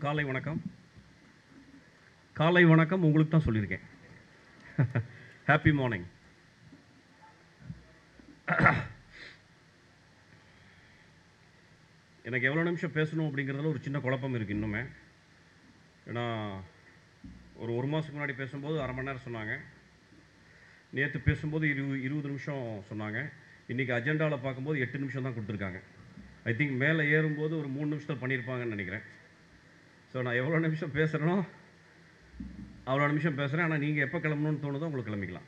காலை வணக்கம். காலை வணக்கம் உங்களுக்கு தான் சொல்லியிருக்கேன். Happy morning. எனக்கு எவ்வளோ நிமிஷம் பேசணும் அப்படிங்கிறதுல ஒரு சின்ன குழப்பம் இருக்குது இன்னுமே. ஏன்னா ஒரு மாதத்துக்கு முன்னாடி பேசும்போது அரை மணி நேரம் சொன்னாங்க. நேற்று பேசும்போது 20 நிமிஷம் சொன்னாங்க. இன்றைக்கி அஜெண்டாவில் பார்க்கும்போது 8 நிமிஷம் தான் கொடுத்துருக்காங்க. ஐ திங்க் மேலே ஏறும்போது ஒரு 3 நிமிஷத்தில் பண்ணியிருப்பாங்கன்னு நினைக்கிறேன். ஸோ நான் எவ்வளோ நிமிஷம் பேசுகிறேனோ அவ்வளோ நிமிஷம் பேசுகிறேன். ஆனால் நீங்கள் எப்போ கிளம்பணும்னு தோணுதோ உங்களுக்கு கிளம்பிக்கலாம்.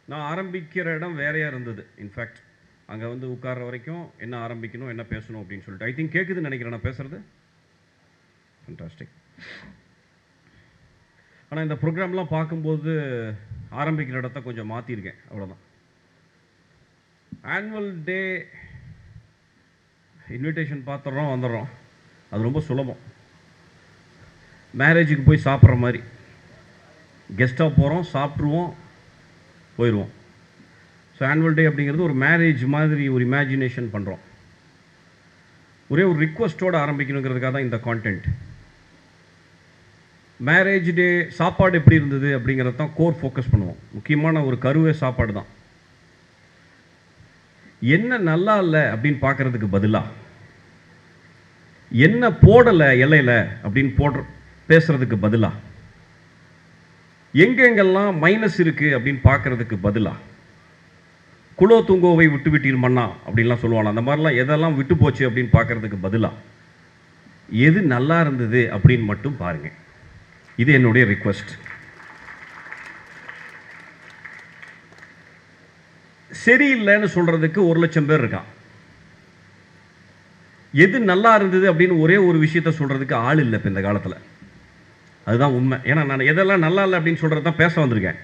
நான் ஆரம்பிக்கிற இடம் வேறையாக இருந்தது. இன்ஃபேக்ட் அங்கே வந்து உட்கார்ற வரைக்கும் என்ன ஆரம்பிக்கணும் என்ன பேசணும் அப்படின்னு சொல்லிட்டு ஐ திங்க் கேட்குதுன்னு நினைக்கிறேன் நான் பேசுகிறது. ஃபண்டாஸ்டிக். ஆனால் இந்த ப்ரோக்ராம்லாம் பார்க்கும்போது ஆரம்பிக்கிற இடத்த கொஞ்சம் மாற்றிருக்கேன், அவ்வளோதான். ஆனுவல் டே இன்விடேஷன் பார்த்துட்றோம், வந்துடுறோம். அது ரொம்ப சுலபம். மேரேஜுக்கு போய் சாப்பிட்ற மாதிரி கெஸ்ட்டாக போகிறோம், சாப்பிட்ருவோம், போயிடுவோம். ஸோ ஆனுவல் டே அப்படிங்கிறது ஒரு மேரேஜ் மாதிரி ஒரு இமேஜினேஷன் பண்ணுறோம். ஒரே ஒரு ரிக்வஸ்ட்டோடு ஆரம்பிக்கணுங்கிறதுக்காக தான் இந்த கான்டென்ட். மேரேஜ் டே சாப்பாடு எப்படி இருந்தது அப்படிங்கிறது தான் கோர் ஃபோக்கஸ் பண்ணுவோம். முக்கியமான ஒரு கருவே சாப்பாடு தான். என்ன நல்லா இல்லை அப்படின்னு பார்க்குறதுக்கு பதிலாக என்ன போடலை இலையில் அப்படின்னு பேசுகிறதுக்கு பதிலாக எங்கெங்கெல்லாம் மைனஸ் இருக்குது அப்படின்னு பார்க்குறதுக்கு பதிலாக குலோ துங்கோவை விட்டு விட்டீர் மண்ணா அப்படின்லாம் சொல்லுவாங்க. அந்த மாதிரிலாம் எதெல்லாம் விட்டு போச்சு அப்படின்னு பார்க்குறதுக்கு பதிலாக எது நல்லா இருந்தது அப்படின்னு மட்டும் பாருங்கள். இது என்னுடைய ரிக்வெஸ்ட். சரியில்லைன்னு சொல்கிறதுக்கு 1,00,000 பேர் இருக்கான். எது நல்லா இருந்தது அப்படின்னு ஒரே ஒரு விஷயத்த சொல்கிறதுக்கு ஆள் இல்லை இப்போ இந்த காலத்தில். அதுதான் உண்மை. ஏன்னா நான் எதெல்லாம் நல்லா இல்லை அப்படின்னு சொல்கிறது தான் பேச வந்திருக்கேன்.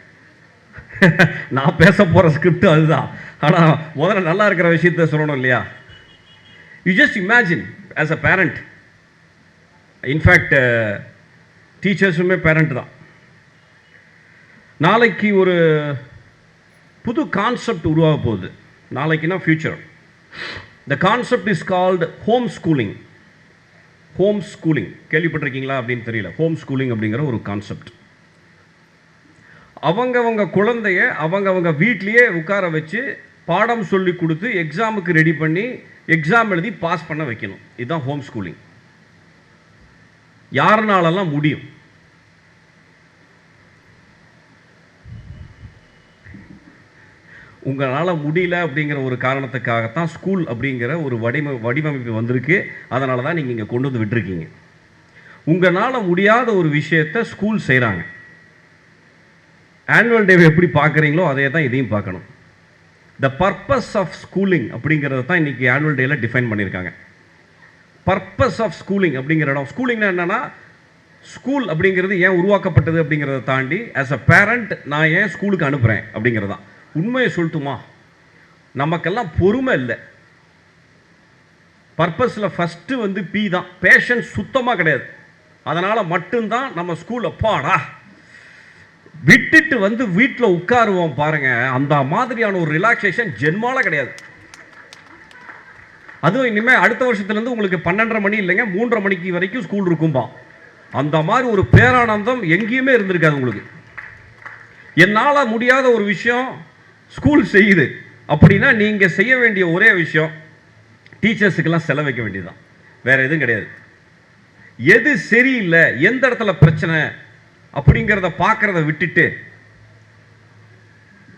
நான் பேச போகிற ஸ்கிரிப்ட் அதுதான். ஆனால் முதல்ல நல்லா இருக்கிற விஷயத்த சொல்லணும் இல்லையா? You just imagine as a parent. In fact டீச்சர்ஸுமே பேரண்ட் தான். நாளைக்கு ஒரு புது கான்செப்ட் உருவாக போகுது. நாளைக்குன்னா future. The concept is called home schooling. Home schooling கேள்விப்பட்டிருக்கீங்களா அப்படின்னு தெரியல. ஹோம் ஸ்கூலிங் அப்படிங்கிற ஒரு கான்செப்ட். அவங்கவங்க குழந்தைய அவங்கவங்க வீட்லேயே உட்கார வச்சு பாடம் சொல்லி கொடுத்து எக்ஸாமுக்கு ரெடி பண்ணி எக்ஸாம் எழுதி பாஸ் பண்ண வைக்கணும். இதுதான் ஹோம் ஸ்கூலிங். யாருனாலெல்லாம் முடியும். உங்களால் முடியல அப்படிங்கிற ஒரு காரணத்துக்காகத்தான் ஸ்கூல் அப்படிங்கிற ஒரு வடிவமைப்பு வந்திருக்கு. அதனால தான் நீங்கள் இங்கே கொண்டு வந்து விட்டுருக்கீங்க. உங்களால் முடியாத ஒரு விஷயத்தை ஸ்கூல் செய்கிறாங்க. ஆனுவல் டேவை எப்படி பார்க்குறீங்களோ அதே தான் இதையும் பார்க்கணும். த பர்பஸ் ஆஃப் ஸ்கூலிங் அப்படிங்கிறத தான் இன்றைக்கி ஆனுவல் டேயில் டிஃபைன் பண்ணியிருக்காங்க. பர்பஸ் ஆஃப் ஸ்கூலிங் அப்படிங்கிற இடம். ஸ்கூலிங்னா என்னென்னா, ஸ்கூல் அப்படிங்கிறது ஏன் உருவாக்கப்பட்டது அப்படிங்கிறத தாண்டி ஆஸ் அ பேரண்ட் நான் ஏன் ஸ்கூலுக்கு அனுப்புகிறேன் அப்படிங்கிறது தான். உண்மையை சொல்லட்டுமா, நமக்கெல்லாம் பொறுமை இல்லை. பர்பஸில் ஃபஸ்ட்டு வந்து பி தான். பேஷன்ஸ் சுத்தமாக கிடையாது. அதனால் மட்டும்தான் நம்ம ஸ்கூல் அப்பாடா விட்டுட்டு வந்து வீட்டில் உட்காருவோம் பாருங்கள். அந்த மாதிரியான ஒரு ரிலாக்ஸேஷன் ஜென்மால கிடையாது. அதுவும் இனிமேல் அடுத்த வருஷத்துலேருந்து உங்களுக்கு 12:30 மணி இல்லைங்க 3:30 மணிக்கு வரைக்கும் ஸ்கூல் இருக்கும்பா. அந்த மாதிரி ஒரு பேரானந்தம் எங்கேயுமே இருந்திருக்காது உங்களுக்கு. என்னால் முடியாத ஒரு விஷயம் ஸ்கூல் செய்யுது அப்படின்னா நீங்கள் செய்ய வேண்டிய ஒரே விஷயம் டீச்சர்ஸுக்கெல்லாம் செலவு வைக்க வேண்டியதுதான். வேறு எதுவும் கிடையாது. எது சரியில்லை, எந்த இடத்துல பிரச்சனை அப்படிங்கிறத பார்க்குறத விட்டுட்டு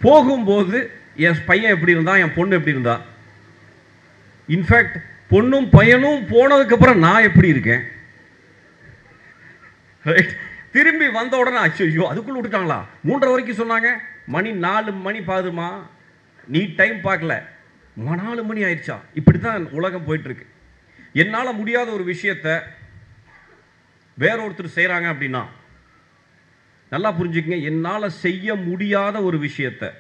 போகும்போது என் பையன் எப்படி இருந்தா, என் பொண்ணு எப்படி இருந்தா, இன்ஃபேக்ட் பொண்ணும் பையனும் போனதுக்கப்புறம் நான் எப்படி இருக்கேன், ரைட்? திரும்பி வந்த உடனே ஐயோ அதுக்குள்ளே விட்டுட்டாங்களா, 3:30 வரைக்கும் சொன்னாங்க, மணி 4 மணி பாதுமா, நீ டைம் பார்க்கல, 4 மணி ஆயிடுச்சா. இப்படி தான் உலகம் போயிட்டுருக்கு. என்னால் முடியாத ஒரு விஷயத்தை வேற ஒருத்தர் செய்கிறாங்க அப்படின்னா நல்லா புரிஞ்சுக்கங்க. என்னால் செய்ய முடியாத ஒரு விஷயத்தை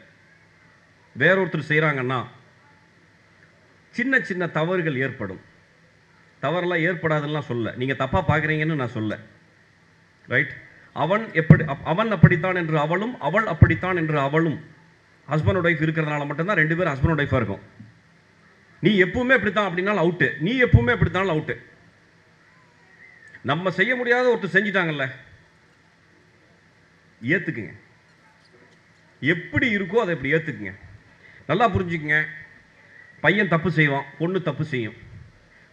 வேற ஒருத்தர் செய்கிறாங்கன்னா சின்ன சின்ன தவறுகள் ஏற்படும். தவறெல்லாம் ஏற்படாதுன்னா சொல்ல, நீங்கள் தப்பாக பார்க்குறீங்கன்னு நான் சொல்ல, ரைட்? அவன் அப்படித்தான் என்று அவளும், அவள் அப்படித்தான் என்று அவளும். ஹஸ்பண்ட் ஒய்ஃப் இருக்கிறதுனால மட்டும்தான் 2 பேரும் ஹஸ்பண்ட் ஒய்ஃபாக இருக்கும். நீ எப்பவுமே இப்படித்தான் அப்படின்னாலும் அவுட்டு, நீ எப்பவுமே இப்படித்தாலும் அவுட்டு. நம்ம செய்ய முடியாத ஒருத்தர் செஞ்சிட்டாங்கல்ல, ஏத்துக்குங்க. எப்படி இருக்கோ அதை இப்படி ஏத்துக்குங்க. நல்லா புரிஞ்சுக்குங்க. பையன் தப்பு செய்வான், பொண்ணு தப்பு செய்யும்.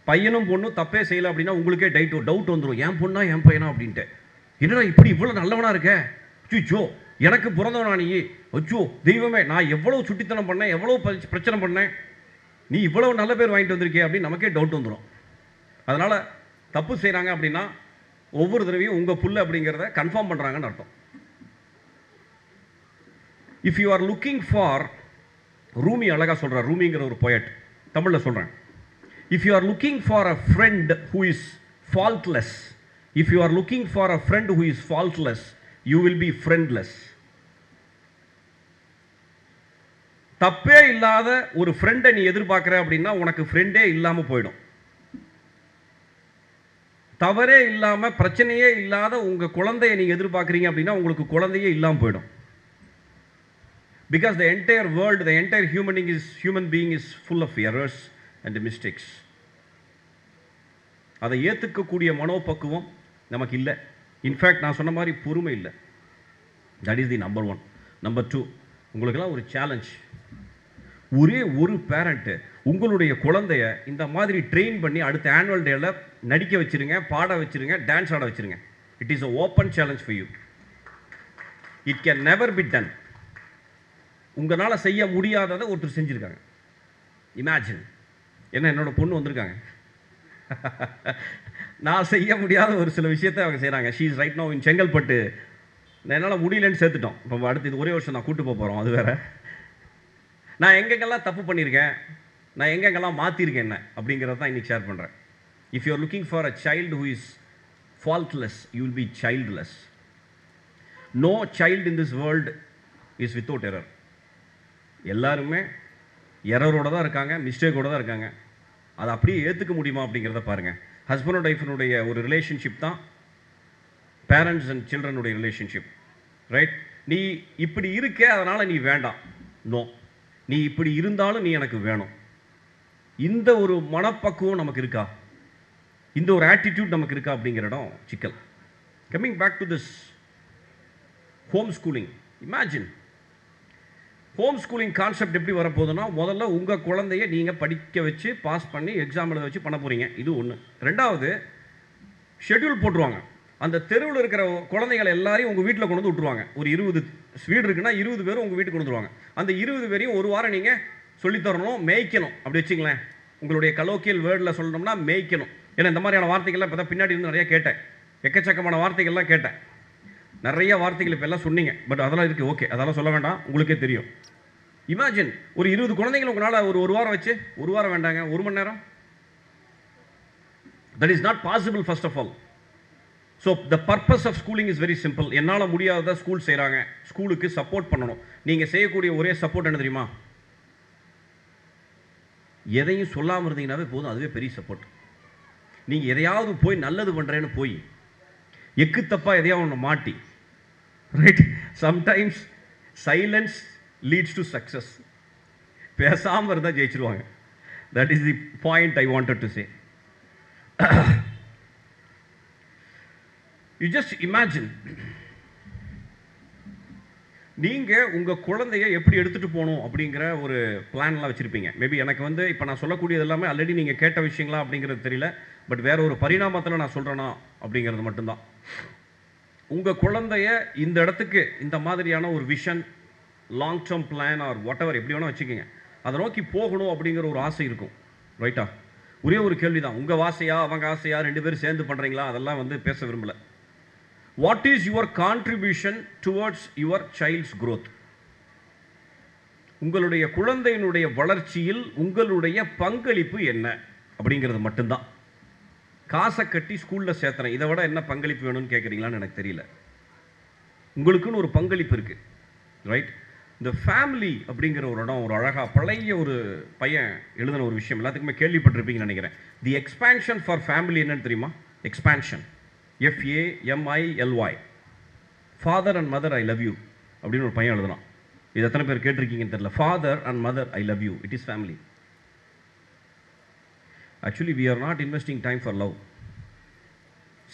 பையனும் பொண்ணும் தப்பே செய்யல அப்படின்னா உங்களுக்கே டவுட் வந்துடும், என் பொண்ணா என் பையனா அப்படின்ட்டு. என்னடா இப்படி இவ்வளோ நல்லவனா இருக்க, அச்சோ எனக்கு பிறந்தவனா நீ, அச்சோ தெய்வமே நான் எவ்வளோ சுட்டித்தனம் பண்ணேன், எவ்வளோ பிரச்சனை பண்ணேன், நீ இவ்வளோ நல்ல பேர் வாங்கிட்டு வந்திருக்கே அப்படின்னு நமக்கே டவுட் வந்துடும். அதனால் தப்பு செய்கிறாங்க அப்படின்னா ஒவ்வொரு தடவையும் உங்கள் புள்ள அப்படிங்கிறத கன்ஃபார்ம் பண்ணுறாங்கன்னு அர்த்தம். If you are looking for, Rumi அழகாக சொல்கிறார், ரூமிங்கிற ஒரு போயட், தமிழில் சொல்கிறேன். If you are looking for a friend who is faultless, if you are looking for a friend who is faultless, you will be friendless. தப்பே இல்லாத ஒரு ஃப்ரெண்டை நீ எதிர்பார்க்குற அப்படின்னா உனக்கு ஃப்ரெண்டே இல்லாமல் போயிடும். தவறே இல்லாமல் பிரச்சனையே இல்லாத உங்கள் குழந்தையை நீங்கள் எதிர்பார்க்குறீங்க அப்படின்னா உங்களுக்கு குழந்தையே இல்லாமல் போயிடும். Because the entire world, the entire human being is full of errors and mistakes. அதை ஏற்றுக்கக்கூடிய மனோபக்குவம் நமக்கு இல்லை. இன்ஃபேக்ட் நான் சொன்ன மாதிரி பொறுமை இல்லை. That is the number 1. Number 2, உங்களுக்கெல்லாம் ஒரு சேலஞ்ச். ஒரே ஒரு பேரண்ட்டு உங்களுடைய குழந்தைய இந்த மாதிரி ட்ரெயின் பண்ணி அடுத்த ஆனுவல் டேல நடிக்க வச்சிருங்க, பாட வச்சிருங்க, டான்ஸ் ஆட வச்சிருங்க. It is a open challenge for you. It can never be done. உங்களால் செய்ய முடியாததை ஒருத்தர் செஞ்சுருக்காங்க. இமேஜின். என்ன, என்னோட பொண்ணு வந்திருக்காங்க, நான் செய்ய முடியாத ஒரு சில விஷயத்தை அவங்க செய்கிறாங்க. She is right now in Chengalpattu. என்னால் முடியலன்னு சேர்த்துட்டோம். இப்போ அடுத்து இது ஒரே வருஷம் நான் கூட்டு போக போகிறோம், அது வேறு. நான் எங்கெங்கெல்லாம் தப்பு பண்ணியிருக்கேன், நான் எங்கெங்கெல்லாம் மாற்றிருக்கேன் என்ன அப்படிங்கிறத தான் இன்றைக்கி ஷேர் பண்ணுறேன். If you are looking for a child who is faultless, you will be childless. No child in this world is without error. எல்லாருமே எரரோட தான் இருக்காங்க, மிஸ்டேக்கோட தான் இருக்காங்க. அதை அப்படியே ஏற்றுக்க முடியுமா அப்படிங்கிறத பாருங்கள். ஹஸ்பண்ட் அண்ட் ஒய்ஃபினுடைய ஒரு ரிலேஷன்ஷிப் தான் பேரண்ட்ஸ் அண்ட் சில்ட்ரனுடைய ரிலேஷன்ஷிப், ரைட்? நீ இப்படி இருக்க அதனால் நீ வேண்டாம், நோ. நீ இப்படி இருந்தாலும் நீ எனக்கு வேணும். இந்த ஒரு மனப்பக்குவம் நமக்கு இருக்கா, இந்த ஒரு ஆட்டிடியூட் நமக்கு இருக்கா அப்படிங்கிற இடம் சிக்கல். Coming back to this home schooling. Imagine, home schooling concept எப்படி வரப்போகுதுன்னா, முதல்ல உங்கள் குழந்தைய நீங்கள் படிக்க வச்சு பாஸ் பண்ணி எக்ஸாம் எழுத வச்சு பண்ண போகிறீங்க. இது ஒன்று. ரெண்டாவது, ஷெட்யூல் போட்டுருவாங்க. அந்த தெருவில் இருக்கிற குழந்தைகளை எல்லாரையும் உங்கள் வீட்டில் கொண்டு வந்து விட்டுருவாங்க. ஒரு 20 வீடு இருக்குன்னா 20 பேரும் உங்கள் வீட்டுக்கு கொண்டு வந்துருவாங்க. அந்த 20 பேரையும் ஒரு வாரம் நீங்கள் சொல்லித்தரணும், மேய்க்கணும். அப்படி வச்சுங்களேன், உங்களுடைய கலோக்கியல் வேர்டில் சொல்லணும்னா மேய்க்கணும். ஏன்னா இந்த மாதிரியான வார்த்தைகள்லாம் இப்போ தான் பின்னாடி இருந்து நிறைய கேட்டேன், எக்கச்சக்கமான வார்த்தைகள்லாம் கேட்டேன். நிறைய வார்த்தைகள் இப்போ எல்லாம் சொன்னீங்க, பட் அதெல்லாம் இருக்குது, ஓகே, அதெல்லாம் சொல்ல வேண்டாம், உங்களுக்கே தெரியும். இமேஜின், ஒரு 20 குழந்தைகள் உங்களால் ஒரு வாரம் வச்சு, ஒரு வாரம் வேண்டாங்க, 1 மணி நேரம், that is not possible first of all. So the purpose of schooling is very simple. என்னால் முடியாத ஸ்கூல் செய்கிறாங்க, ஸ்கூலுக்கு சப்போர்ட் பண்ணணும். நீங்கள் செய்யக்கூடிய ஒரே சப்போர்ட் என்ன தெரியுமா? எதையும் சொல்லாமல் இருந்தீங்கன்னாவே போதும், அதுவே பெரிய சப்போர்ட். நீங்கள் எதையாவது போய் நல்லது பண்ணுறேன்னு போய் எக்கு தப்பா எதையாவது ஒன்று மாட்டி, right? Sometimes silence leads to success. பேசாமல் இருந்தால் ஜெயிச்சிருவாங்க. That is the point I wanted to say. You just imagine, நீங்கள் உங்கள் குழந்தைய எப்படி எடுத்துகிட்டு போகணும் அப்படிங்கிற ஒரு பிளான்லாம் வச்சுருப்பீங்க. மேபி எனக்கு இப்போ நான் சொல்லக்கூடியது எல்லாமே ஆல்ரெடி நீங்கள் கேட்ட விஷயங்களா அப்படிங்கிறது தெரியல, பட் வேற ஒரு பரிணாமத்தில் நான் சொல்கிறேன்னா அப்படிங்கிறது மட்டும்தான். உங்கள் குழந்தைய இந்த இடத்துக்கு இந்த மாதிரியான ஒரு vision, long term plan or whatever எப்படி வேணால் வச்சுக்கோங்க, அதை நோக்கி போகணும் அப்படிங்கிற ஒரு ஆசை இருக்கும், ரைட்டா? ஒரே ஒரு கேள்வி தான், உங்கள் ஆசையா அவங்க ஆசையா, 2 பேரும் சேர்ந்து பண்ணுறீங்களா, அதெல்லாம் பேச விரும்பலை. What is your contribution towards your child's growth? உங்களுடைய குழந்தையினுடைய வளர்ச்சியில் உங்களுடைய பங்களிப்பு என்ன அப்படிங்கிறது மட்டும்தான். காசை கட்டி ஸ்கூலில் சேர்த்துறேன், இதை விட என்ன பங்களிப்பு வேணும்னு கேட்குறீங்களான்னு எனக்கு தெரியல. உங்களுக்குன்னு ஒரு பங்களிப்பு இருக்குது, ரைட்? இந்த ஃபேமிலி அப்படிங்கிற ஒரு இடம் ஒரு அழகாக பழைய ஒரு பையன் எழுதின ஒரு விஷயம் எல்லாத்துக்குமே கேள்விப்பட்டிருப்பீங்கன்னு நினைக்கிறேன். தி எக்ஸ்பான்ஷன் ஃபார் ஃபேமிலி என்னன்னு தெரியுமா? Expansion, FAMILY, father and mother I love you அப்படின்னு ஒரு பையன் எழுதலாம். இது எத்தனை பேர் கேட்டிருக்கீங்கன்னு தெரியல. Father and mother I love you, it is family. Actually we are not investing time for love.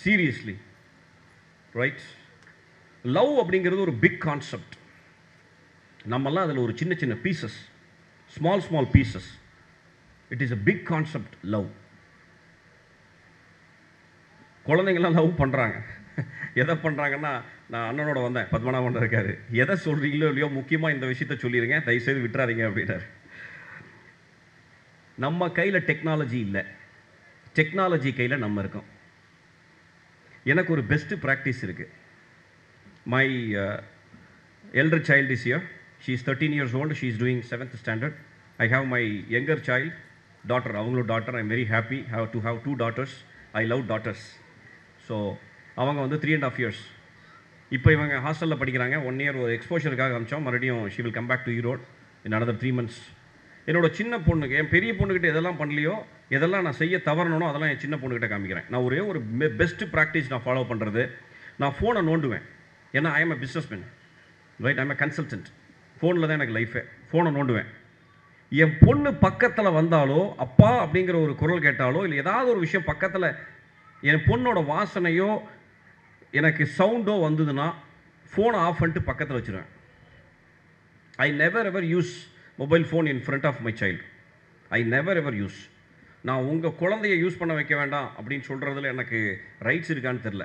Seriously, right? Love அப்படிங்கிறது ஒரு பிக் கான்செப்ட். நம்மெல்லாம் அதில் ஒரு சின்ன சின்ன pieces, small pieces. It is a big concept love. குழந்தைங்களாம் love பண்ணுறாங்க. எதை பண்ணுறாங்கன்னா, நான் அண்ணனோட வந்தேன், பத்மநாபன் இருக்காரு, எதை சொல்கிறீங்களோ இல்லையோ முக்கியமாக இந்த விஷயத்த சொல்லிடுங்க, தயவுசெய்து விட்டுறாதீங்க அப்படின்னாரு. நம்ம கையில் டெக்னாலஜி இல்லை, டெக்னாலஜி கையில் நம்ம இருக்கோம். எனக்கு ஒரு பெஸ்ட் ப்ராக்டிஸ் இருக்குது. My elder child is here. She is 13 years old. She is doing 7th standard. I have my younger child, daughter, avangalo daughter. I am very happy to have 2 daughters. I love daughters. So அவங்க வந்து 3.5 years. இப்போ இவங்க ஹாஸ்டலில் படிக்கிறாங்க. 1 year ஒரு எக்ஸ்போஷருக்காக அனுப்பிச்சோம். மறுபடியும் she will come back to Erode in another 3 months. என்னோட சின்ன பொண்ணுக்கு, என் பெரிய பொண்ணுக்கிட்ட எதெல்லாம் பண்ணலையோ, எதெல்லாம் நான் செய்ய தவறணும், அதெல்லாம் என் சின்ன பொண்ணுக்கிட்ட காமிக்கிறேன். நான் ஒரே ஒரு பெஸ்ட் ப்ராக்டிஸ் நான் ஃபாலோ பண்ணுறது, நான் ஃபோனை நோண்டுவேன். ஏன்னா I am a businessman, right? I am a consultant. ஃபோனில் தான் எனக்கு லைஃபே. ஃபோனை நோண்டுவேன். என் பொண்ணு பக்கத்தில் வந்தாலோ, அப்பா அப்படிங்கிற ஒரு குரல் கேட்டாலோ, இல்லை ஏதாவது ஒரு விஷயம் பக்கத்தில் என் பொண்ணோட வாசனையோ எனக்கு சவுண்டோ வந்ததுன்னா ஃபோனை ஆஃப் பண்ணிட்டு பக்கத்தில் வச்சுருவேன். I never ever use mobile phone in front of my child. I never ever use. நான் உங்கள் குழந்தைய யூஸ் பண்ண வைக்க வேண்டாம் அப்படின்னு சொல்கிறதுல எனக்கு ரைட்ஸ் இருக்கான்னு தெரில.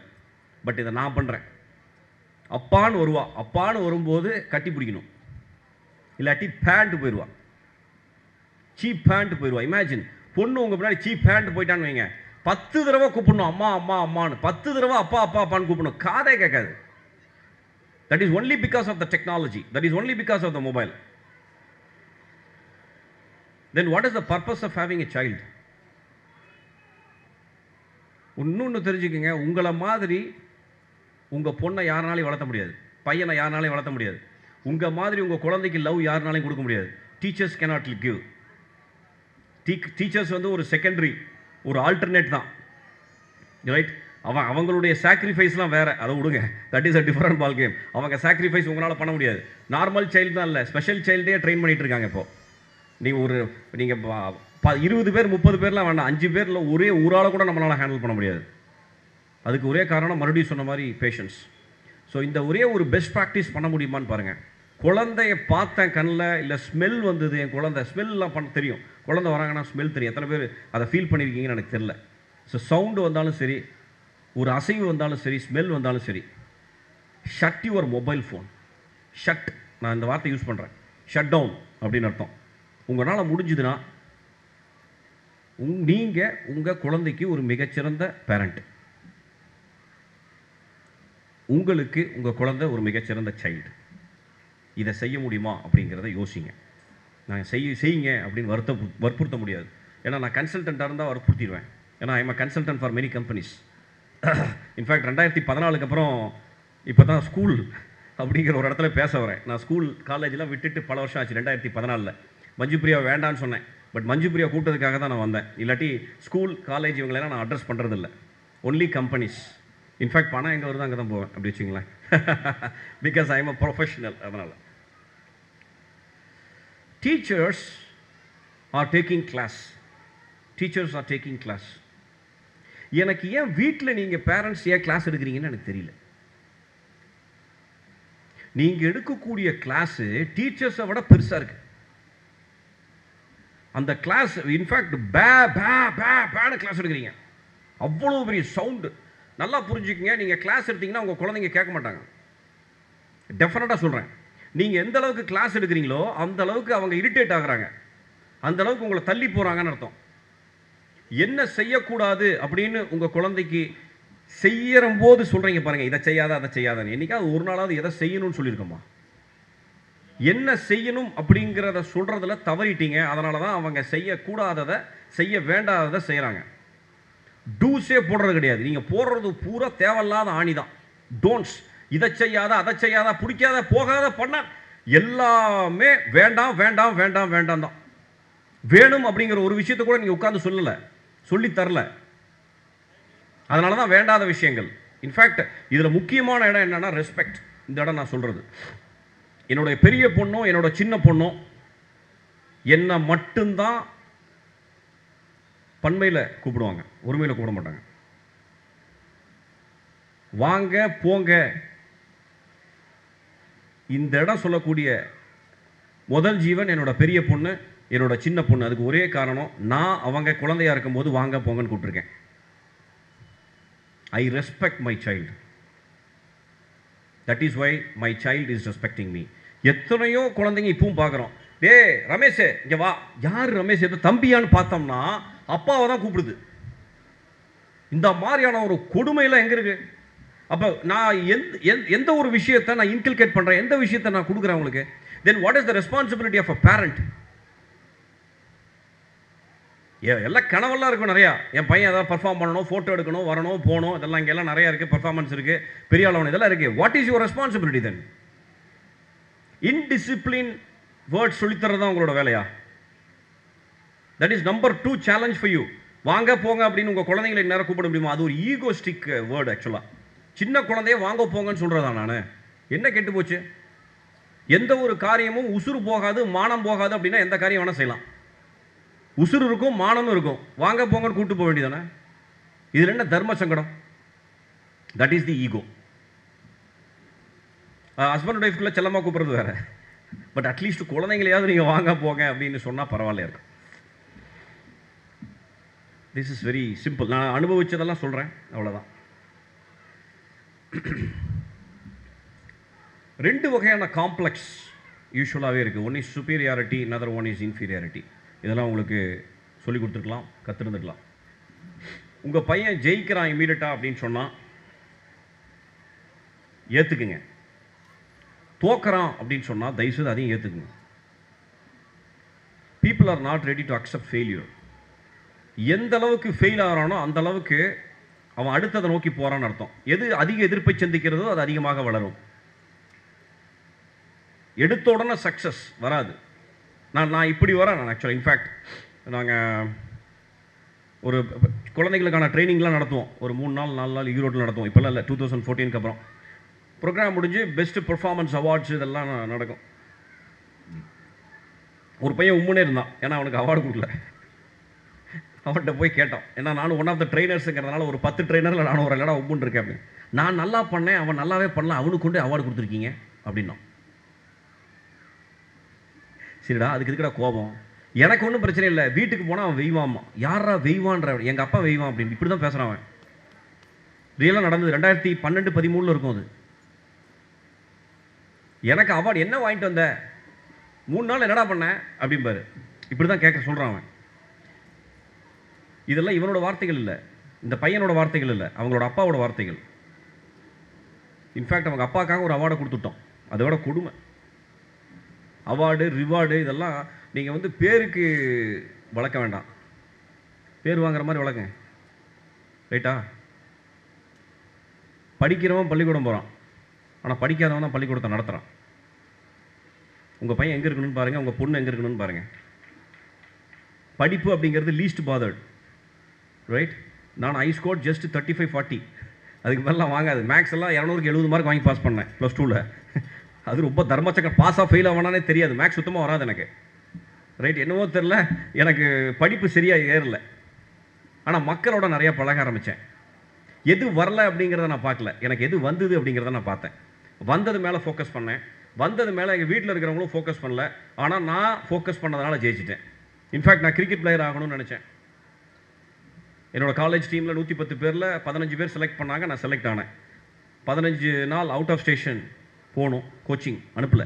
பட் இதை நான் பண்ணுறேன். அப்பான்னு வருவா, அப்பான்னு வரும்போது கட்டி பிடிக்கணும், இல்லாட்டி பேண்ட் போயிடுவா, சீப் பேண்ட் போயிடுவா. இமேஜின், பொண்ணு உங்கள் முன்னாடி சீப் பேண்ட் போயிட்டான்னு வைங்க, 10 தடவை கூப்பிடணும் அம்மா அம்மா அம்மான்னு, 10 தடவை அப்பா அப்பா அப்பான்னு கூப்பிடணும், காதே கேட்காது. That is only because of the technology. That is only because of the mobile. Then what is the purpose of having a child? இன்னொன்று தெரிஞ்சுக்கங்க, உங்களை மாதிரி உங்கள் பொண்ணை யாருனாலையும் வளர்த்த முடியாது, பையனை யாருனாலையும் வளர்த்த முடியாது. உங்கள் மாதிரி உங்கள் குழந்தைக்கு லவ் யாருனாலையும் கொடுக்க முடியாது. Teachers cannot give. டீச்சர்ஸ் வந்து ஒரு செகண்டரி, ஒரு ஆல்டர்னேட் தான், ரைட்? அவங்களுடைய சாக்ரிஃபைஸ்லாம் வேறு, அதை விடுங்க. That is a different ball game. அவங்க சாக்ரிஃபைஸ் உங்களால் பண்ண முடியாது. நார்மல் சைல்டு தான் இல்லை, ஸ்பெஷல் சைல்டே ட்ரெயின் பண்ணிகிட்டு இருக்காங்க இப்போது. நீங்கள் 20 பேர் 30 பேர்லாம் வேண்டாம், 5 பேரில் ஒரே ஊரால் கூட நம்மளால் ஹேண்டில் பண்ண முடியாது. அதுக்கு ஒரே காரணம், மறுபடியும் சொன்ன மாதிரி, பேஷன்ஸ். ஸோ இந்த ஒரே ஒரு பெஸ்ட் ப்ராக்டிஸ் பண்ண முடியுமான்னு பாருங்கள். குழந்தைய பார்த்தேன் கண்ணில், இல்லை ஸ்மெல் வந்தது, என் குழந்தை ஸ்மெல்லாம் பண்ண தெரியும். குழந்தை வராங்கன்னா ஸ்மெல் தெரியும். எத்தனை பேர் அதை ஃபீல் பண்ணியிருக்கீங்கன்னு எனக்கு தெரில. ஸோ சவுண்டு வந்தாலும் சரி, ஒரு அசைவு வந்தாலும் சரி, ஸ்மெல் வந்தாலும் சரி, shut your mobile phone. Shut, நான் இந்த வார்த்தை யூஸ் பண்ணுறேன், ஷட் டவுன் அப்படின்னு அர்த்தம். உங்களால் முடிஞ்சுதுன்னா நீங்கள் உங்கள் குழந்தைக்கு ஒரு மிகச்சிறந்த பேரண்ட், உங்களுக்கு உங்கள் குழந்தை ஒரு மிகச்சிறந்த சைல்டு. இதை செய்ய முடியுமா அப்படிங்கிறத யோசிங்க. நான் செய்யுங்க அப்படின்னு வற்புறுத்த முடியாது. ஏன்னா நான் கன்சல்டண்ட்டாக இருந்தால் வற்புறுத்திடுவேன். ஏன்னா ஐ am a consultant for many companies. In fact 2014 அப்புறம் இப்போ தான் ஸ்கூல் அப்படிங்கிற ஒரு இடத்துல பேச வரேன். நான் ஸ்கூல் காலேஜெலாம் விட்டுட்டு பல வருஷம் ஆச்சு. 2014 மஞ்சு பிரியா வேண்டான்னு சொன்னேன். பட் மஞ்சு பிரியா கூப்பிட்டதுக்காக தான் நான் வந்தேன். இல்லாட்டி ஸ்கூல் காலேஜ் இவங்களெல்லாம் நான் அட்ரஸ் பண்ணுறதில்ல. Only companies. இன்ஃபேக்ட் பணம் எங்கே வருதோ அங்கே தான் போவேன், அப்படி வச்சுங்களேன். Because I am a professional. அதனால் teachers are taking class. Teachers are taking class. எனக்கு ஏன் வீட்டில் நீங்கள் பேரண்ட்ஸ் ஏன் கிளாஸ் எடுக்கிறீங்கன்னு எனக்கு தெரியல. நீங்கள் எடுக்கக்கூடிய கிளாஸு டீச்சர்ஸை விட பெருசாக இருக்கு. அந்த கிளாஸ் இன்ஃபேக்ட் பேனு கிளாஸ் எடுக்கிறீங்க, அவ்வளோ பெரிய சவுண்டு. நல்லா புரிஞ்சுக்கங்க, நீங்கள் கிளாஸ் எடுத்தீங்கன்னா உங்கள் குழந்தைங்க கேட்க மாட்டாங்க. டெஃபினட்டாக சொல்கிறேன். நீங்கள் எந்த அளவுக்கு கிளாஸ் எடுக்கிறீங்களோ அந்த அளவுக்கு அவங்க இரிட்டேட் ஆகுறாங்க, அந்த அளவுக்கு உங்களை தள்ளி போகிறாங்கன்னு அர்த்தம். என்ன செய்யக்கூடாது அப்படின்னு உங்கள் குழந்தைக்கு செய்யற போது சொல்கிறீங்க பாருங்கள், இதை செய்யாத அதை செய்யாதன்னு. என்னைக்காவது ஒரு நாளாவது எதை செய்யணும்னு சொல்லியிருக்கோமா? என்ன செய்யணும் அப்படிங்கிறத சொல்கிறதுல தவறிட்டீங்க. அதனால தான் அவங்க செய்யக்கூடாததை, செய்ய வேண்டாததை செய்கிறாங்க. டூஸே போடுறது கிடையாது. நீங்கள் போடுறது பூரா தேவையில்லாத ஆணி தான். டோன்ட்ஸ், இதை செய்யாத அதை செய்யாத, பிடிக்காத போகாத பண்ண, எல்லாமே வேண்டாம் வேண்டாம் வேண்டாம் வேண்டாம் தான். வேணும் அப்படிங்கிற ஒரு விஷயத்தை கூட நீங்கள் உட்கார்ந்து சொல்லலை, சொல்லி தரல. அதனால தான் வேண்டாத விஷயங்கள். இன்ஃபேக்ட் இதில் முக்கியமான இடம் என்னன்னா ரெஸ்பெக்ட். இந்த இடம் நான் சொல்கிறது, என்னுடைய பெரிய பொண்ணும் என்னோட சின்ன பொண்ணும் என்னை மட்டும்தான் பன்மையில் கூப்பிடுவாங்க, ஒருமையில் கூப்பிட மாட்டாங்க. வாங்க போங்க இந்த இடம் சொல்லக்கூடிய முதல் ஜீவன் என்னோட பெரிய பொண்ணு, என்னோட சின்ன பொண்ணு. அதுக்கு ஒரே காரணம், நான் அவங்க குழந்தையா இருக்கும்போது வாங்க போங்கன்னு கூப்பிட்டுருக்கேன். I respect my child. That is why my child is respecting me. எத்தனையோ குழந்தைங்க இப்பவும் பார்க்குறோம், டே ரமேஷ் இங்கே வா. யார் ரமேஷ்? எதோ தம்பியான்னு பார்த்தோம்னா அப்பாவை தான் கூப்பிடுது. இந்த மாதிரியான ஒரு கொடுமையெல்லாம் எங்கே இருக்கு? அப்போ நான் எந்த ஒரு விஷயத்தை நான் இன்கில்கேட் பண்ணுறேன், எந்த விஷயத்தை நான் கொடுக்குறேன் உங்களுக்கு, then what is the responsibility of a parent? எல்லாம் கனவெல்லாம் இருக்கும் நிறையா. என் பையன் ஏதாவது பர்ஃபார்ம் பண்ணணும், ஃபோட்டோ எடுக்கணும், வரணும், போகணும், இதெல்லாம் இங்கெல்லாம் நிறையா இருக்குது, பர்ஃபார்மன்ஸ் இருக்குது, பெரிய ஆளவன் இதெல்லாம் இருக்குது. What is your responsibility then? Indiscipline words சொல்லித்தரது தான் உங்களோட வேலையா? That is number 2 challenge for you. வாங்க போங்க அப்படின்னு உங்கள் குழந்தைங்களை நேரம் கூப்பிட முடியுமா? அது ஒரு ஈகோஸ்டிக் வேர்டு ஆக்சுவலாக. சின்ன குழந்தைய வாங்க போங்கன்னு சொல்கிறதா நான்? என்ன கெட்டு போச்சு? எந்த ஒரு காரியமும் உசுறு போகாது, மானம் போகாது அப்படின்னா எந்த காரியம் வேணால் செய்யலாம். உசுறு இருக்கும், மானமும் இருக்கும். வாங்க போங்கன்னு கூப்பிட்டு போக வேண்டியதானே? இதில் என்ன தர்ம சங்கடம்? That is the ego. Husband ஒய்ஃப்குள்ளே செல்லமாக கூப்பிட்றது வேறு. பட் அட்லீஸ்ட் குழந்தைங்களையாவது நீங்கள் வாங்க போங்க அப்படின்னு சொன்னால் பரவாயில்லையா இருக்கும். This is very simple. நான் அனுபவிச்சதெல்லாம் சொல்கிறேன், அவ்வளோதான். 2 வகையான காம்ப்ளெக்ஸ் யூஸ்வலாகவே இருக்குது. One is superiority, another one is inferiority. இதெல்லாம் உங்களுக்கு சொல்லி கொடுத்துருக்கலாம், கற்றுருந்துக்கலாம். உங்கள் பையன் ஜெயிக்கிறான் இமீடியட்டாக அப்படின்னு சொன்னால் ஏற்றுக்குங்க. தோக்குறான் அப்படின்னு சொன்னால் தயவுசெய்து அதையும் ஏற்றுக்குங்க. People are not ready to accept failure. எந்த அளவுக்கு ஃபெயில் ஆகிறானோ அந்த அளவுக்கு அவன் அடுத்ததை நோக்கி போகிறான்னு அர்த்தம். எது அதிக எதிர்ப்பை சந்திக்கிறதோ அது அதிகமாக வளரும். எடுத்த உடனே சக்ஸஸ் வராது. நான் இப்படி வரேன். நான் ஆக்சுவலாக இன்ஃபேக்ட் நாங்கள் ஒரு குழந்தைகளுக்கான ட்ரைனிங்லாம் நடத்துவோம். ஒரு 3 நாள் 4 நாள் ஈரோட்டில் நடத்துவோம். இப்போல்லாம் இல்லை, 2014க்கு அப்புறம் ப்ரோக்ராம் முடிஞ்சு பெஸ்ட்டு பெர்ஃபார்மன்ஸ் அவார்ட்ஸ் இதெல்லாம் நடக்கும். ஒரு பையன் உம்முனே இருந்தான், ஏன்னா அவனுக்கு அவார்டு கொடுக்கல. அவன்கிட்ட போய் கேட்டோம், ஏன்னா நானும் ஒன் ஆஃப் த ட்ரைனர்ஸுங்கிறதுனால ஒரு 10 ட்ரைனரில் நானும் ஒரு இடம் உப்புன்னு இருக்கேன் அப்படின்னு. நான் நல்லா பண்ணேன், அவன் நல்லாவே பண்ணலாம், அவனுக்கு கொண்டு அவார்டு கொடுத்துருக்கீங்க அப்படின்னா. சரிடா, அதுக்கு எதுக்குடா கோபம்? எனக்கு ஒன்றும் பிரச்சனை இல்லை. வீட்டுக்கு போனால் அவன் வெய்வாமா. யாரா வெய்வான்ற? எங்கள் அப்பா வெய்வான் அப்படின்னு இப்படி தான் பேசுகிறான் அவன். ரியலாக நடந்தது 2012-13 இருக்கும் அது. எனக்கு அவார்டு என்ன வாங்கிட்டு வந்த? 3 நாள் என்னடா பண்ண அப்படிம்பாரு. இப்படி தான் கேட்க சொல்கிறான் அவன். இதெல்லாம் இவனோட வார்த்தைகள் இல்லை, இந்த பையனோட வார்த்தைகள் இல்லை, அவங்களோட அப்பாவோட வார்த்தைகள். இன்ஃபேக்ட் அவங்க அப்பாவுக்காக ஒரு அவார்டை கொடுத்துட்டோம். அதோட கொடுமை. அவார்டு ரிவார்டு இதெல்லாம் நீங்கள் பேருக்கு வளர்க்க வேண்டாம், பேர் வாங்குற மாதிரி வளர்க்க. ரைட்டா? படிக்கிறவன் பள்ளிக்கூடம் போகிறான், ஆனால் படிக்காதவன் தான் பள்ளிக்கூடத்தை நடத்துகிறான். உங்கள் பையன் எங்கே இருக்கணும்னு பாருங்கள், உங்கள் பொண்ணு எங்கே இருக்கணும்னு பாருங்கள். படிப்பு அப்படிங்கிறது லீஸ்ட் பாதர்ட், ரைட்? நான் ஐ ஸ்கோர் ஜஸ்ட் 35-40, அதுக்கு மேலாம் வாங்காது. மேக்ஸ் எல்லாம் 270 மார்க் வாங்கி பாஸ் பண்ணேன் +2ல். அது ரொம்ப தர்மச்சக்கர். பாஸாக ஃபெயில் ஆவானே தெரியாது, மேக்ஸ் சுத்தமாக வராது எனக்கு. ரைட்? என்னவோ தெரில, எனக்கு படிப்பு சரியாக ஏறல. ஆனால் மக்களோட நிறையா பழக ஆரம்பித்தேன். எது வரல அப்படிங்கிறத நான் பார்க்கல, எனக்கு எது வந்தது அப்படிங்கிறத நான் பார்த்தேன். வந்தது மேலே ஃபோக்கஸ் பண்ணேன். வந்தது மேலே எங்கள் வீட்டில் இருக்கிறவங்களும் ஃபோக்கஸ் பண்ணல, ஆனால் நான் ஃபோக்கஸ் பண்ணதுனால ஜெயிச்சிட்டேன். இன்ஃபேக்ட் நான் கிரிக்கெட் பிளேயர் ஆகணும்னு நினச்சேன். என்னோடய காலேஜ் டீமில் 110 பேரில் 15 பேர் செலக்ட் பண்ணாங்க, நான் செலக்ட் ஆனேன். 15 நாள் அவுட் ஆஃப் ஸ்டேஷன் போகணும், கோச்சிங் அனுப்பலை.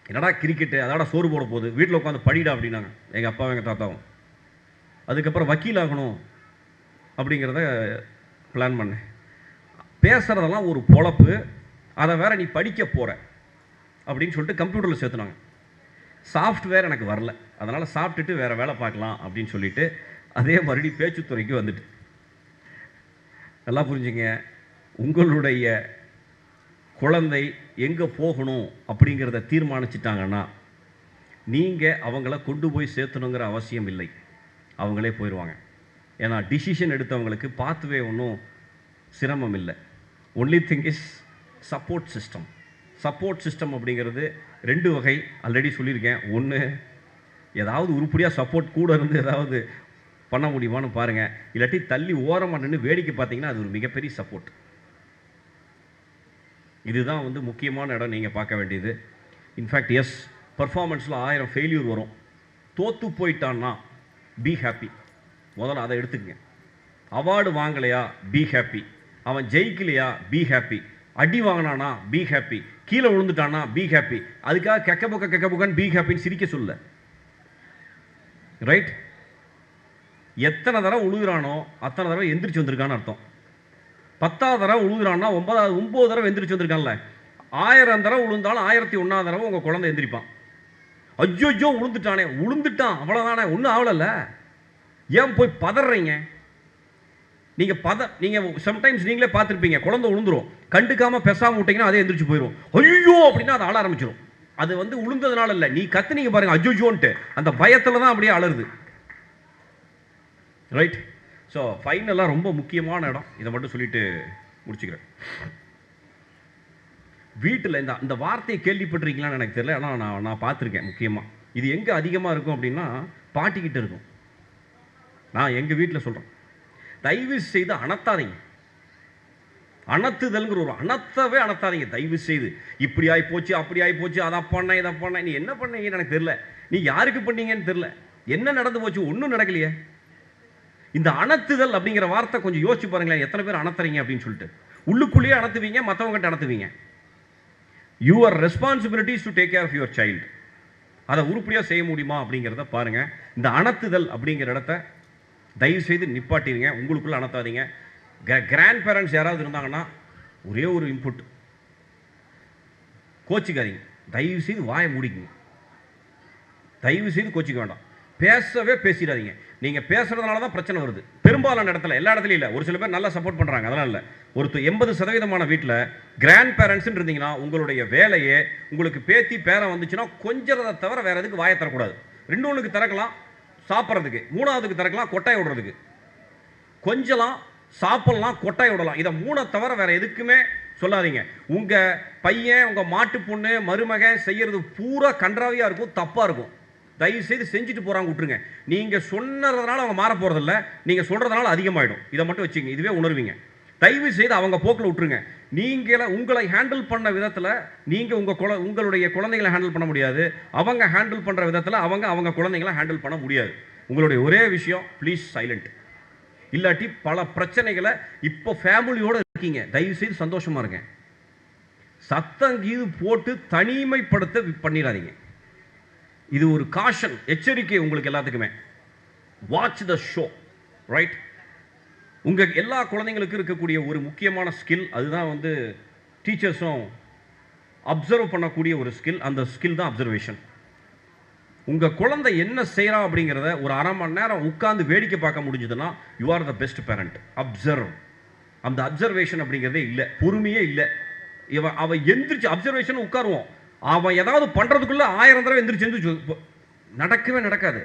என்னடா கிரிக்கெட்டு, அதோட சோறு போட போகுது, வீட்டில் உட்காந்து படிடா அப்படின்னாங்க எங்கள் அப்பாவும் எங்கள் தாத்தாவும். அதுக்கப்புறம் வக்கீல் ஆகணும் அப்படிங்கிறத பிளான் பண்ணேன். பேசுகிறதெல்லாம் ஒரு பொழப்பு, அதை வேற நீ படிக்க போகிற அப்படின்னு சொல்லிட்டு கம்ப்யூட்டரில் சேர்த்துனாங்க. சாஃப்ட்வேர் எனக்கு வரல, அதனால் சாப்பிட்டுட்டு வேறு வேலை பார்க்கலாம் அப்படின்னு சொல்லிட்டு அதே மறுபடியும் பேச்சுத்துறைக்கு வந்துட்டு. நல்லா புரிஞ்சுங்க, உங்களுடைய குழந்தை எங்கே போகணும் அப்படிங்கிறத தீர்மானிச்சிட்டாங்கன்னா நீங்கள் அவங்கள கொண்டு போய் சேர்த்தணுங்கிற அவசியம் இல்லை, அவங்களே போயிடுவாங்க. ஏன்னா டிசிஷன் எடுத்தவங்களுக்கு பாத்வே ஒன்றும் சிரமம் இல்லை. Only thing is support system. Support system அப்படிங்கிறது 2 வகை, ஆல்ரெடி சொல்லியிருக்கேன். ஒன்று, ஏதாவது உருப்படியாக சப்போர்ட் கூட இருந்து ஏதாவது பண்ண முடியுமான்னு பாருங்கள். இல்லாட்டி தள்ளி ஓரமாக நின்று வேடிக்கை பார்த்தீங்கன்னா அது ஒரு மிகப்பெரிய சப்போர்ட். இதுதான் வந்து முக்கியமான இடம் நீங்கள் பார்க்க வேண்டியது. இன்ஃபேக்ட் எஸ், பர்ஃபார்மன்ஸில் 1000 ஃபெயில்யூர் வரும். தோற்று போயிட்டான்னா பி ஹாப்பி. முதல்ல அதை எடுத்துக்கங்க. அவார்டு வாங்கலையா பி ஹாப்பி. அவன் ஜெயிக்கலையா பி ஹாப்பி. அடி வாங்கினானா பி ஹாப்பி. கீழே விழுந்துட்டானா பி ஹாப்பி. அதுக்காக கெக்கபுக்கன்னு பி ஹாப்பின்னு சிரிக்க சொல்ல. ரைட்? எத்தனை தடவை உழுகுறானோ அத்தனை தடவை எந்திரிச்சு வந்திருக்கான்னு அர்த்தம். 10வது தடவை உழுகுறான்னா 9 தடவை எந்திரிச்சு வந்திருக்கான்ல. 1000 தடவை உழுந்தாலும் 1001வது தடவை உங்கள் குழந்தை எந்திரிப்பான். ஐயோ உளுந்துட்டானே, உளுந்துட்டான் அவ்வளோதானே, ஒன்றும் ஆகலைல்ல. ஏன் போய் பதறீங்க? நீங்கள் சம்டைம்ஸ் நீங்களே பார்த்துருப்பீங்க, குழந்தை உளுந்துரும், கண்டுக்காமல் பெசாமல் விட்டீங்கன்னா அதே எந்திரிச்சு போயிடும். ஐயோ அப்படின்னா அதை ஆள ஆரம்பிச்சிடும். அது வந்து உளுந்ததுனால இல்லை, நீ கத்துனீங்க பாருங்க அஜோஜோன்ட்டு, அந்த பயத்தில் தான் அப்படியே அலருது. ரைட்? ஸோ ஃபைனலாக ரொம்ப முக்கியமான இடம், இதை மட்டும் சொல்லிட்டு முடிச்சுக்கிறேன். வீட்டில் இந்த வார்த்தையை கேள்விப்பட்டிருக்கீங்களான்னு எனக்கு தெரியல, ஆனால் நான் பார்த்துருக்கேன். முக்கியமாக இது எங்கே அதிகமாக இருக்கும் அப்படின்னா பாட்டிக்கிட்ட இருக்கும். நான் எங்கள் வீட்டில் சொல்கிறேன், தயவு செய்து அணத்தாதீங்க. அணத்துதல்ங்கிற ஒரு அணத்தவே அணத்தாதீங்க தயவு செய்து. இப்படி ஆகி போச்சு, அப்படி ஆகி போச்சு, அதை பண்ண இதை பண்ண. நீ என்ன பண்ணீங்கன்னு எனக்கு தெரியல, நீ யாருக்கு பண்ணீங்கன்னு தெரியல, என்ன நடந்து போச்சு, ஒன்றும் நடக்கலையே. இந்த அணத்துதல் அப்படிங்கிற வார்த்தை கொஞ்சம் யோசிச்சு பாருங்களேன். எத்தனை பேர் அணத்துறீங்க அப்படின்னு சொல்லிட்டு உள்ளுக்குள்ளேயே அணத்துவீங்க, மற்றவங்ககிட்ட அணத்துவீங்க. Your responsibilities to take care of your child. அதை உருப்படியாக செய்ய முடியுமா அப்படிங்கிறத பாருங்க. இந்த அணத்துதல் அப்படிங்கிற இடத்த தயவு செய்து நிப்பாட்டிடுங்க, உங்களுக்குள்ள அணத்தாதீங்க. கிராண்ட் பேரண்ட்ஸ் யாராவது இருந்தாங்கன்னா ஒரே ஒரு இன்புட், கோச்சிக்காதீங்க. தயவு செய்து வாயை மூடிக்குங்க. தயவு செய்து கோச்சிக்க வேண்டாம், பேசவே பேசிடாதீங்க. நீங்கள் பேசுறதுனால தான் பிரச்சனை வருது. பெரும்பாலான இடத்துல, எல்லா இடத்துலையும் இல்லை, ஒரு சில பேர் நல்லா சப்போர்ட் பண்ணுறாங்க, அதெல்லாம் இல்லை. ஒரு 80% வீட்டில் கிராண்ட் பேரண்ட்ஸ்ன்னு இருந்தீங்கன்னா உங்களுடைய வேலையே, உங்களுக்கு பேத்தி பேரன் வந்துச்சுன்னா கொஞ்சறதை தவிர வேற எதுக்கு வாயை தரக்கூடாது. 2 திறக்கலாம் சாப்பிட்றதுக்கு, 3வதுக்கு திறக்கலாம் கொட்டாய் விடுறதுக்கு. கொஞ்சலாம் சாப்பிடலாம், கொட்டாய் விடலாம். இதை 3 தவிர வேற எதுக்குமே சொல்லாதீங்க. உங்கள் பையன், உங்கள் மாட்டு பொண்ணு, மருமகன் செய்யறது பூரா கன்றாவியாக இருக்கும், தப்பாக இருக்கும். தயவு செய்து செஞ்சுட்டு போகிறாங்க விட்டுருங்க. நீங்கள் சொன்னதுனால அவங்க மாற போகிறதில்ல, நீங்கள் சொல்கிறதுனால அதிகமாகிடும். இதை மட்டும் வச்சுங்க, இதுவே உணர்வீங்க. தயவு செய்து அவங்க போக்கில் விட்டுருங்க. உங்களை ஹேண்டில் பண்ண விதத்தில் நீங்கள் உங்களுடைய குழந்தைகளை ஹேண்டில் பண்ண முடியாது. அவங்க ஹேண்டில் பண்ணுற விதத்தில் அவங்க குழந்தைங்களை ஹேண்டில் பண்ண முடியாது. உங்களுடைய ஒரே விஷயம், ப்ளீஸ் சைலண்ட். இல்லாட்டி பல பிரச்சனைகளை, இப்போ ஃபேமிலியோடு இருக்கீங்க, தயவு செய்து சந்தோஷமாக இருங்க. சத்தங்கீது போட்டு தனிமைப்படுத்த பண்ணிடாதீங்க. இது ஒரு காஷன், எச்சரிக்கை உங்களுக்கு எல்லாத்துக்குமே. Watch the show. ரைட்? உங்கள் எல்லா குழந்தைங்களுக்கும் இருக்கக்கூடிய ஒரு முக்கியமான ஸ்கில், அதுதான் வந்து டீச்சர்ஸும் அப்சர்வ் பண்ணக்கூடிய ஒரு ஸ்கில். அந்த ஸ்கில் தான் அப்சர்வேஷன். உங்கள் குழந்தை என்ன செய்கிறா அப்படிங்கிறத ஒரு 1/2 மணி நேரம் உட்காந்து வேடிக்கை பார்க்க முடிஞ்சதுன்னா you are the best parent. Observe. அந்த அப்சர்வேஷன் அப்படிங்கிறதே இல்லை, பொறுமையே இல்லை. அவன் எந்திரிச்சு அப்சர்வேஷன் உட்காருவோம், அவன் ஏதாவது பண்ணுறதுக்குள்ளே 1000 தடவை எந்திரிச்சு நடக்கவே நடக்காது.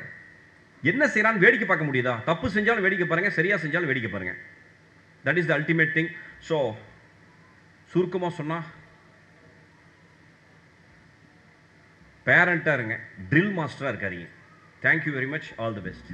என்ன செய்யறான்னு வேடிக்கை பார்க்க முடியுதா? தப்பு செஞ்சாலும் வேடிக்கை பாருங்க, சரியா செஞ்சாலும் வேடிக்கை பாருங்க. That is the ultimate thing. So சுருக்கமாக சொன்னால், பேரண்ட்டாக இருங்க, ட்ரில் மாஸ்டராக இருக்காதீங்க. Thank you very much. All the best.